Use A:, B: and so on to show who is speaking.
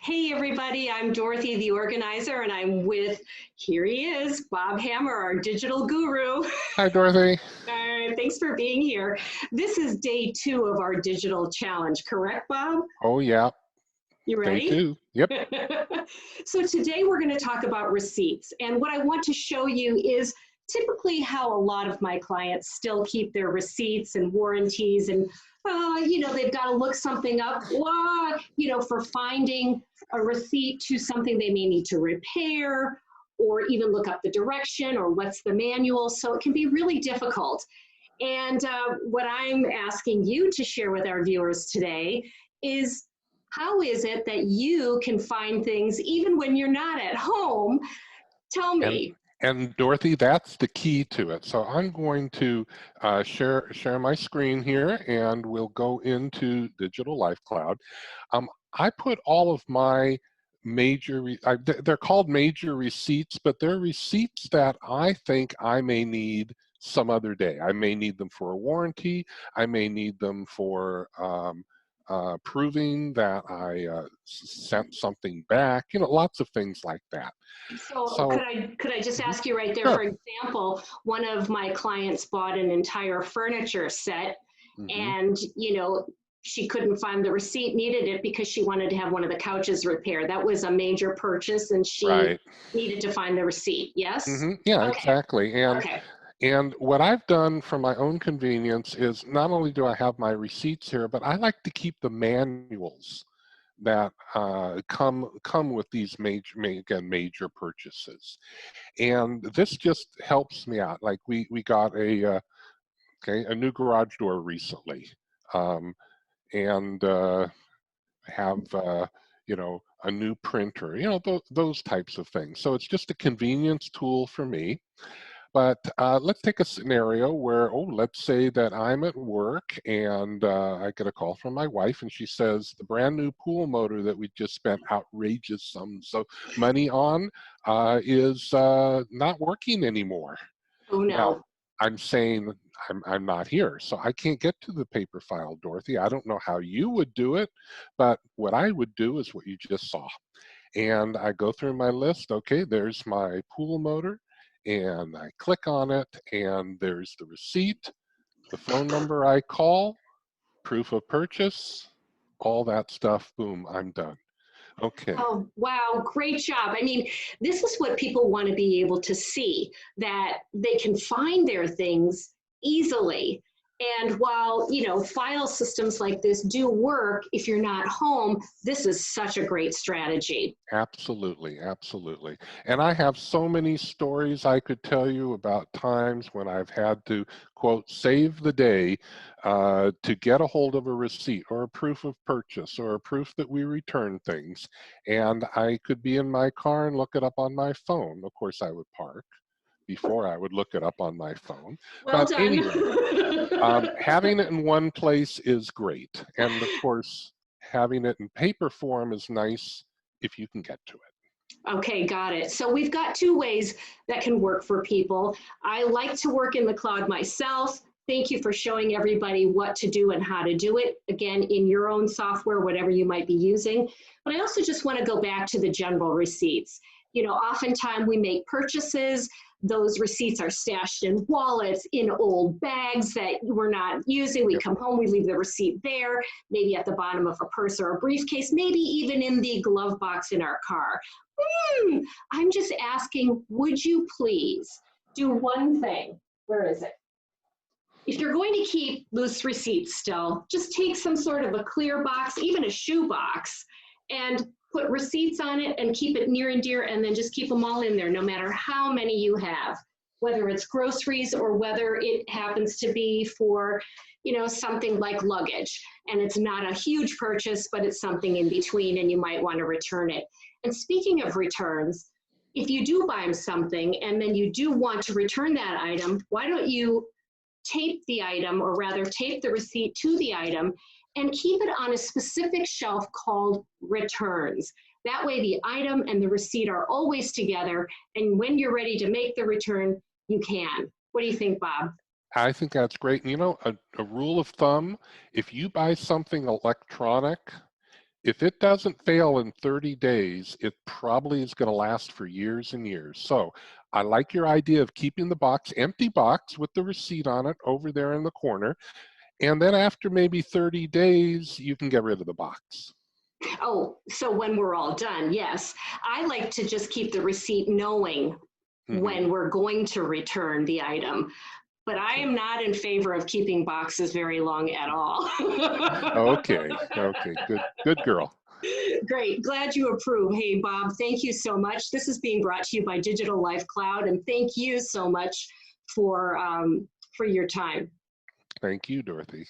A: Hey everybody, I'm Dorothy the Organizer, and I'm with, here he is, Bob Hammer, our digital guru.
B: Hi, Dorothy.
A: Thanks for being here. This is day 2 of our digital challenge, correct, Bob?
B: Oh, yeah.
A: You
B: Day
A: ready?
B: 2. Yep.
A: So today we're going to talk about receipts, and what I want to show you is typically how a lot of my clients still keep their receipts and warranties, and they've got to look something up, for finding a receipt to something they may need to repair, or even look up the direction or what's the manual. So it can be really difficult. And what I'm asking you to share with our viewers today is, how is it that you can find things even when you're not at home? Tell me.
B: And Dorothy, that's the key to it. So I'm going to share my screen here, and we'll go into Digital Life Cloud. I put all of my they're called major receipts, but they're receipts that I think I may need some other day. I may need them for a warranty. I may need them for proving that I sent something back, lots of things like that.
A: So could I just ask you right there,
B: Sure.
A: for example, one of my clients bought an entire furniture set, and she couldn't find the receipt, needed it because she wanted to have one of the couches repaired. That was a major purchase, and she needed to find the receipt. Yes?
B: Yeah,
A: Okay.
B: exactly. And what I've done for my own convenience is, not only do I have my receipts here, but I like to keep the manuals that come with these major purchases. And this just helps me out. Like we got a new garage door recently, and have a new printer, those types of things. So it's just a convenience tool for me. But let's take a scenario where, let's say that I'm at work and I get a call from my wife, and she says the brand new pool motor that we just spent outrageous sums of money on is not working anymore.
A: Oh no.
B: Now, I'm saying I'm not here, so I can't get to the paper file, Dorothy. I don't know how you would do it, but what I would do is what you just saw. And I go through my list. Okay, there's my pool motor, and I click on it, and there's the receipt, the phone number I call, proof of purchase, all that stuff. Boom, I'm done. Okay.
A: Oh, wow, great job. I mean, this is what people want to be able to see, that they can find their things easily. And while, file systems like this do work, if you're not home, this is such a great strategy.
B: Absolutely, absolutely. And I have so many stories I could tell you about times when I've had to, quote, save the day to get a hold of a receipt or a proof of purchase or a proof that we return things. And I could be in my car and look it up on my phone. Of course, I would park before I would look it up on my phone.
A: Well
B: But
A: done.
B: anyway, having it in one place is great. And of course, having it in paper form is nice if you can get to it.
A: Okay, got it. So we've got 2 ways that can work for people. I like to work in the cloud myself. Thank you for showing everybody what to do and how to do it, again, in your own software, whatever you might be using. But I also just want to go back to the general receipts. Oftentimes we make purchases. Those receipts are stashed in wallets, in old bags that we're not using. We come home, we leave the receipt there, maybe at the bottom of a purse or a briefcase, maybe even in the glove box in our car. I'm just asking, would you please do one thing? Where is it? If you're going to keep loose receipts still, just take some sort of a clear box, even a shoe box, and put receipts on it and keep it near and dear, and then just keep them all in there, no matter how many you have, whether it's groceries or whether it happens to be for, something like luggage. And it's not a huge purchase, but it's something in between, and you might want to return it. And speaking of returns, if you do buy something and then you do want to return that item, why don't you tape the item, or rather tape the receipt to the item, and keep it on a specific shelf called returns. That way the item and the receipt are always together, and when you're ready to make the return, you can. What do you think, Bob?
B: I think that's great. And a rule of thumb, if you buy something electronic, if it doesn't fail in 30 days, it probably is going to last for years and years. So I like your idea of keeping the box, empty box with the receipt on it over there in the corner. And then after maybe 30 days, you can get rid of the box.
A: Oh, so when we're all done, yes. I like to just keep the receipt knowing when we're going to return the item. But I am not in favor of keeping boxes very long at all.
B: Okay, okay, good girl.
A: Great, glad you approve. Hey, Bob, thank you so much. This is being brought to you by Digital Life Cloud, and thank you so much for your time.
B: Thank you, Dorothy.